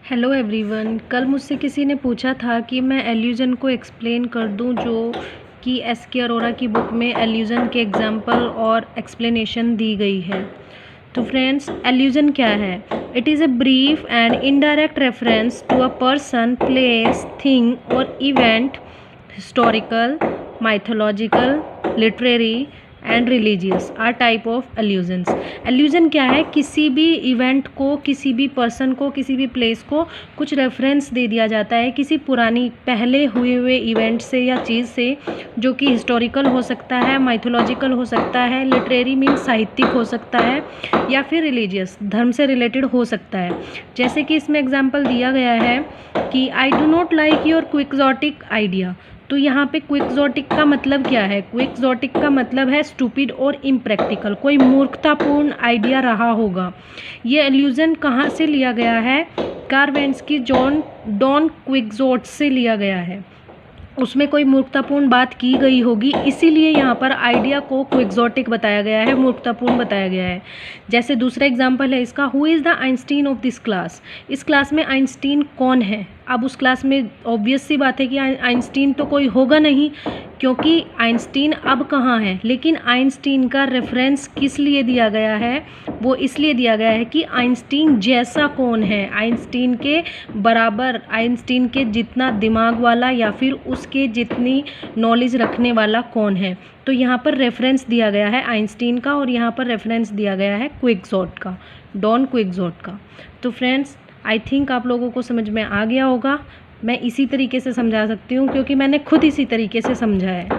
Hello everyone. कल मुझसे किसी ने पूछा था कि मैं एल्यूजन को एक्सप्लेन कर दूं, जो कि एस.के. अरोरा की बुक में एल्यूजन के एग्जाम्पल और एक्सप्लेनेशन दी गई है। तो फ्रेंड्स, एल्यूजन क्या है? It is a brief and indirect reference to a person, place, thing और event, historical, mythological, literary and religious are type of allusions. Allusion क्या है? किसी भी इवेंट को, किसी भी पर्सन को, किसी भी प्लेस को कुछ रेफरेंस दे दिया जाता है किसी पुरानी पहले हुए इवेंट से या चीज़ से, जो कि हिस्टोरिकल हो सकता है, माइथोलॉजिकल हो सकता है, लिटरेरी मीन्स साहित्यिक हो सकता है, या फिर रिलीजियस धर्म से रिलेटेड हो सकता है। जैसे कि इसमें एग्जाम्पल दिया गया है कि I do not like your quixotic idea. तो यहाँ पे क्विक्सोटिक का मतलब क्या है? क्विक्सोटिक का मतलब है स्टूपिड और इम्प्रैक्टिकल, कोई मूर्खतापूर्ण आइडिया रहा होगा। ये एल्यूजन कहाँ से लिया गया है? कार्वेंस्की डॉन क्विक्सोट से लिया गया है। उसमें कोई मूर्खतापूर्ण बात की गई होगी, इसीलिए यहाँ पर आइडिया को क्विक्सोटिक बताया गया है, मूर्खतापूर्ण बताया गया है। जैसे दूसरा एग्जाम्पल है इसका, who is the Einstein of this class. इस क्लास में आइंस्टीन कौन है? अब उस क्लास में ऑब्वियस सी बात है कि आइंस्टीन तो कोई होगा नहीं, क्योंकि आइंस्टीन अब कहाँ है। लेकिन आइंस्टीन का रेफरेंस किस लिए दिया गया है? वो इसलिए दिया गया है कि आइंस्टीन जैसा कौन है, आइंस्टीन के बराबर, आइंस्टीन के जितना दिमाग वाला या फिर उसके जितनी नॉलेज रखने वाला कौन है। तो यहाँ पर रेफरेंस दिया गया है आइंस्टीन का, और यहाँ पर रेफरेंस दिया गया है क्विक्सोट का, डॉन क्विक्सोट का। तो फ्रेंड्स, आई थिंक आप लोगों को समझ में आ गया होगा। मैं इसी तरीके से समझा सकती हूँ क्योंकि मैंने खुद इसी तरीके से समझा है।